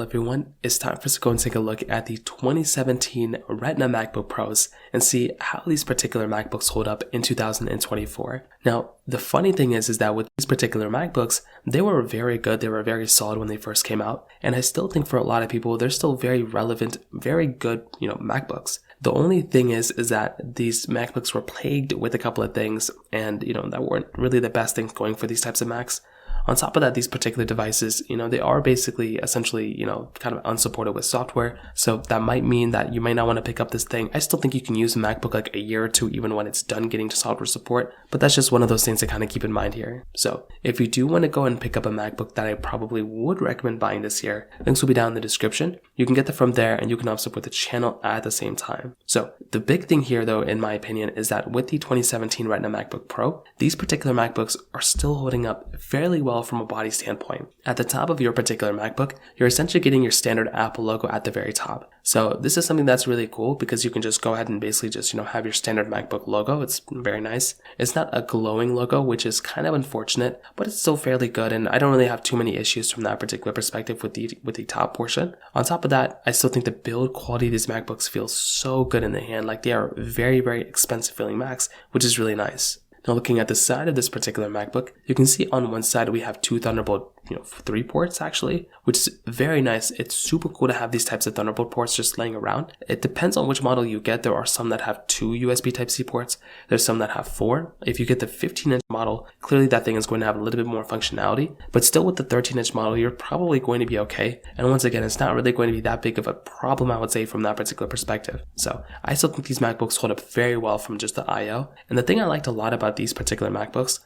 Hello everyone, it's time for us to go and take a look at the 2017 Retina Macbook Pros and see how these particular MacBooks hold up in 2024. Now, the funny thing is that with these particular MacBooks, they were very good, they were very solid when they first came out, and I still think for a lot of people, they're still very relevant, very good, MacBooks. The only thing is that these MacBooks were plagued with a couple of things and, that weren't really the best things going for these types of Macs. On top of that, these particular devices, they are basically essentially, kind of unsupported with software. So that might mean that you might not want to pick up this thing. I still think you can use a MacBook like a year or two, even when it's done getting to software support. But that's just one of those things to kind of keep in mind here. So if you do want to go and pick up a MacBook that I probably would recommend buying this year, links will be down in the description. You can get that from there and you can help support the channel at the same time. So the big thing here though, in my opinion, is that with the 2017 Retina MacBook Pro, these particular MacBooks are still holding up fairly well from a body standpoint. At the top of your particular MacBook, you're essentially getting your standard Apple logo at the very top. So this is something that's really cool because you can just go ahead and basically just, have your standard MacBook logo. It's very nice. It's not a glowing logo, which is kind of unfortunate, but it's still fairly good. And I don't really have too many issues from that particular perspective with the top portion. On top of that, I still think the build quality of these MacBooks feels so good in the hand. Like they are very, very expensive feeling Macs, which is really nice. Now looking at the side of this particular MacBook, you can see on one side we have two Thunderbolt 3 ports actually, which is very nice. It's super cool to have these types of Thunderbolt ports just laying around. It depends on which model you get. There are some that have 2 USB Type-C ports. There's some that have 4. If you get the 15-inch model, clearly that thing is going to have a little bit more functionality, but still with the 13-inch model, you're probably going to be okay. And once again, it's not really going to be that big of a problem, I would say, from that particular perspective. So I still think these MacBooks hold up very well from just the I/O. And the thing I liked a lot about these particular MacBooks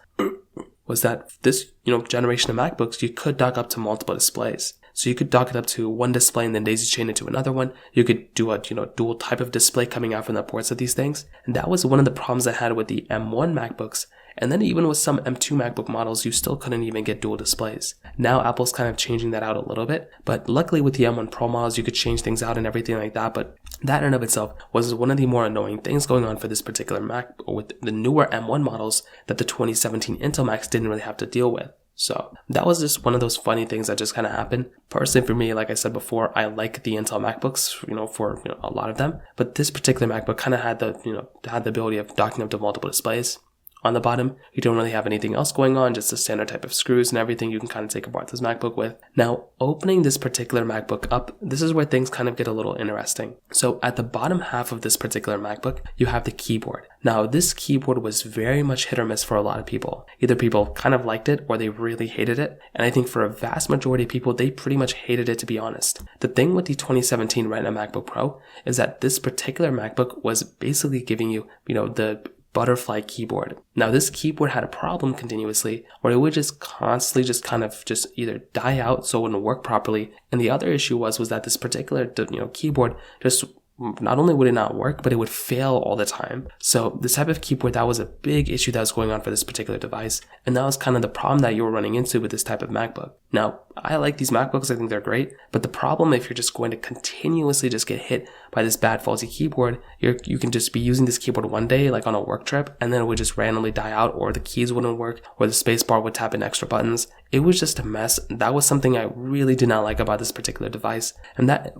was that this, generation of MacBooks, you could dock up to multiple displays. So you could dock it up to one display and then daisy chain it to another one. You could do a, dual type of display coming out from the ports of these things. And that was one of the problems I had with the M1 MacBooks. And then even with some M2 MacBook models, you still couldn't even get dual displays. Now Apple's kind of changing that out a little bit, but luckily with the M1 Pro models, you could change things out and everything like that. But that in and of itself was one of the more annoying things going on for this particular Mac with the newer M1 models that the 2017 Intel Macs didn't really have to deal with. So that was just one of those funny things that just kind of happened. Personally for me, like I said before, I like the Intel MacBooks, for a lot of them, but this particular MacBook kind of had the ability of docking up to multiple displays. On the bottom, you don't really have anything else going on, just the standard type of screws and everything you can kind of take apart this MacBook with. Now, opening this particular MacBook up, this is where things kind of get a little interesting. So at the bottom half of this particular MacBook, you have the keyboard. Now, this keyboard was very much hit or miss for a lot of people. Either people kind of liked it or they really hated it. And I think for a vast majority of people, they pretty much hated it, to be honest. The thing with the 2017 Retina MacBook Pro is that this particular MacBook was basically giving you, the butterfly keyboard. Now this keyboard had a problem continuously where it would just constantly just either die out so it wouldn't work properly. And the other issue was that this particular keyboard just not only would it not work, but it would fail all the time. So this type of keyboard, that was a big issue that was going on for this particular device. And that was kind of the problem that you were running into with this type of MacBook. Now, I like these MacBooks, I think they're great, but the problem if you're just going to continuously just get hit by this bad faulty keyboard, you can just be using this keyboard one day, like on a work trip, and then it would just randomly die out, or the keys wouldn't work, or the spacebar would tap in extra buttons. It was just a mess. That was something I really did not like about this particular device. And that,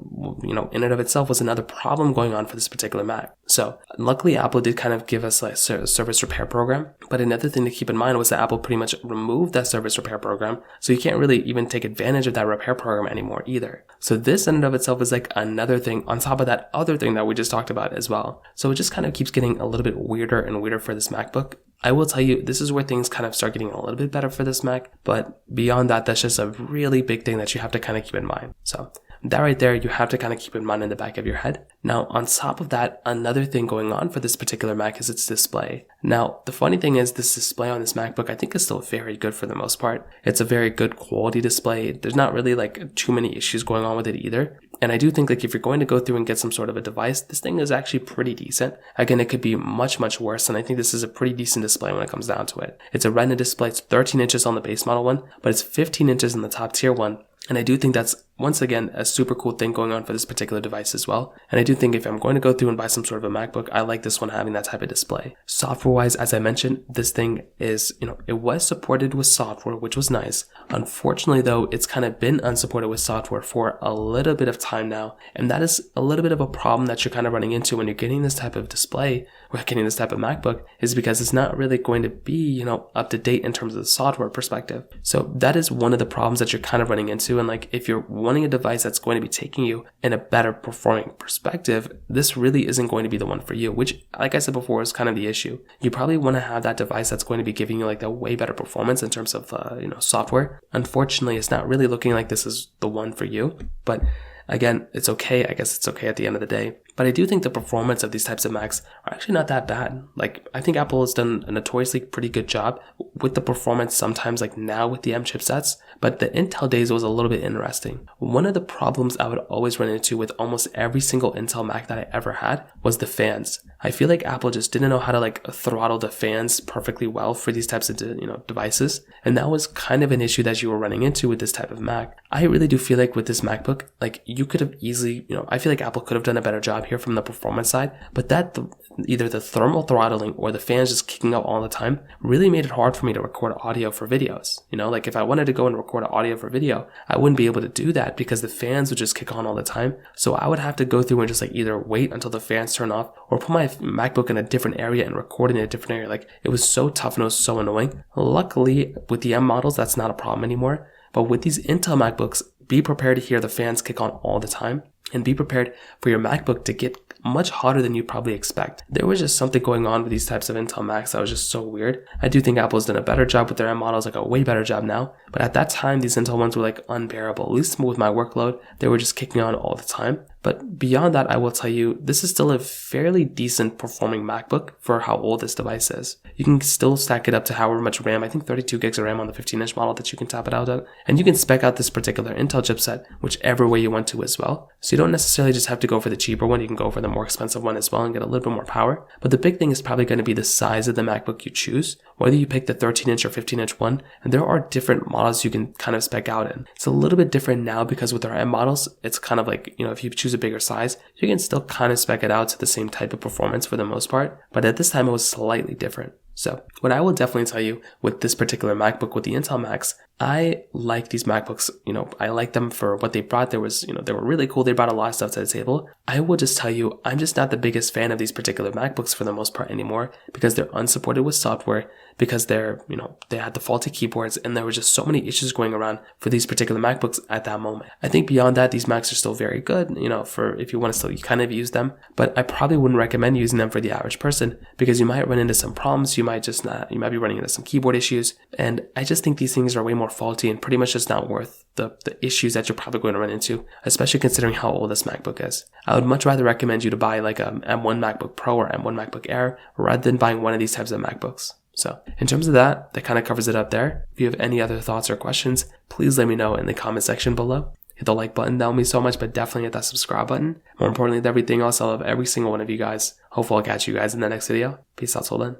in and of itself was another problem going on for this particular Mac. So luckily Apple did kind of give us a service repair program, but another thing to keep in mind was that Apple pretty much removed that service repair program. So you can't really even take advantage of that repair program anymore either. So this in and of itself is like another thing on top of that other thing that we just talked about as well. So it just kind of keeps getting a little bit weirder and weirder for this MacBook. I will tell you, this is where things kind of start getting a little bit better for this Mac, but beyond that, that's just a really big thing that you have to kind of keep in mind. So that right there, you have to kind of keep in mind in the back of your head. Now, on top of that, another thing going on for this particular Mac is its display. Now, the funny thing is this display on this MacBook, I think is still very good for the most part. It's a very good quality display. There's not really like too many issues going on with it either. And I do think like if you're going to go through and get some sort of a device, this thing is actually pretty decent. Again, it could be much, much worse. And I think this is a pretty decent display when it comes down to it. It's a Retina display. It's 13 inches on the base model one, but it's 15 inches in the top tier one. And I do think that's once again, a super cool thing going on for this particular device as well. And I do think if I'm going to go through and buy some sort of a MacBook, I like this one having that type of display. Software-wise, as I mentioned, this thing is, it was supported with software, which was nice. Unfortunately, though, it's kind of been unsupported with software for a little bit of time now. And that is a little bit of a problem that you're kind of running into when you're getting this type of display or getting this type of MacBook, is because it's not really going to be, up to date in terms of the software perspective. So that is one of the problems that you're kind of running into. And like, if you're wanting a device that's going to be taking you in a better performing perspective, this really isn't going to be the one for you, which, like I said before, is kind of the issue. You probably want to have that device that's going to be giving you like the way better performance in terms of, software. Unfortunately, it's not really looking like this is the one for you, but again, it's okay. I guess it's okay at the end of the day. But I do think the performance of these types of Macs are actually not that bad. Like, I think Apple has done a notoriously pretty good job with the performance sometimes, like now with the M chipsets, but the Intel days was a little bit interesting. One of the problems I would always run into with almost every single Intel Mac that I ever had was the fans. I feel like Apple just didn't know how to like throttle the fans perfectly well for these types of devices, and that was kind of an issue that you were running into with this type of Mac. I really do feel like with this MacBook, like you could have easily, I feel like Apple could have done a better job here from the performance side, but either the thermal throttling or the fans just kicking out all the time really made it hard for me to record audio for videos. Like if I wanted to go and record audio for video, I wouldn't be able to do that because the fans would just kick on all the time. So I would have to go through and just like either wait until the fans turn off or put my MacBook in a different area and record in a different area. Like, it was so tough and it was so annoying. Luckily, with the M models, that's not a problem anymore. But with these Intel MacBooks, be prepared to hear the fans kick on all the time, and be prepared for your MacBook to get much hotter than you probably expect. There was just something going on with these types of Intel Macs that was just so weird. I do think Apple's done a better job with their M models, like a way better job now. But at that time, these Intel ones were like unbearable. At least with my workload, they were just kicking on all the time. But beyond that, I will tell you, this is still a fairly decent performing MacBook for how old this device is. You can still stack it up to however much RAM, I think 32 gigs of RAM on the 15-inch model that you can tap it out at. And you can spec out this particular Intel chipset whichever way you want to as well. So you don't necessarily just have to go for the cheaper one, you can go for the more expensive one as well and get a little bit more power. But the big thing is probably going to be the size of the MacBook you choose, whether you pick the 13-inch or 15-inch one. And there are different models you can kind of spec out in. It's a little bit different now because with our M models, it's kind of like, if you choose a bigger size, you can still kind of spec it out to the same type of performance for the most part. But at this time, it was slightly different. So what I will definitely tell you with this particular MacBook with the Intel Macs, I like these MacBooks. I like them for what they brought. They were really cool. They brought a lot of stuff to the table. I will just tell you, I'm just not the biggest fan of these particular MacBooks for the most part anymore because they're unsupported with software, because they had the faulty keyboards, and there were just so many issues going around for these particular MacBooks at that moment. I think beyond that, these Macs are still very good, for if you want to still kind of use them, but I probably wouldn't recommend using them for the average person because you might run into some problems. You might be running into some keyboard issues. And I just think these things are way more faulty and pretty much just not worth the issues that you're probably going to run into, especially considering how old this MacBook is. I would much rather recommend you to buy like a M1 MacBook Pro or M1 MacBook Air rather than buying one of these types of MacBooks. So in terms of that kind of covers it up there. If you have any other thoughts or questions, please let me know in the comment section below. Hit the like button, that would mean so much, but definitely hit that subscribe button. More importantly than everything else, I love every single one of you guys. Hopefully I'll catch you guys in the next video. Peace out till then.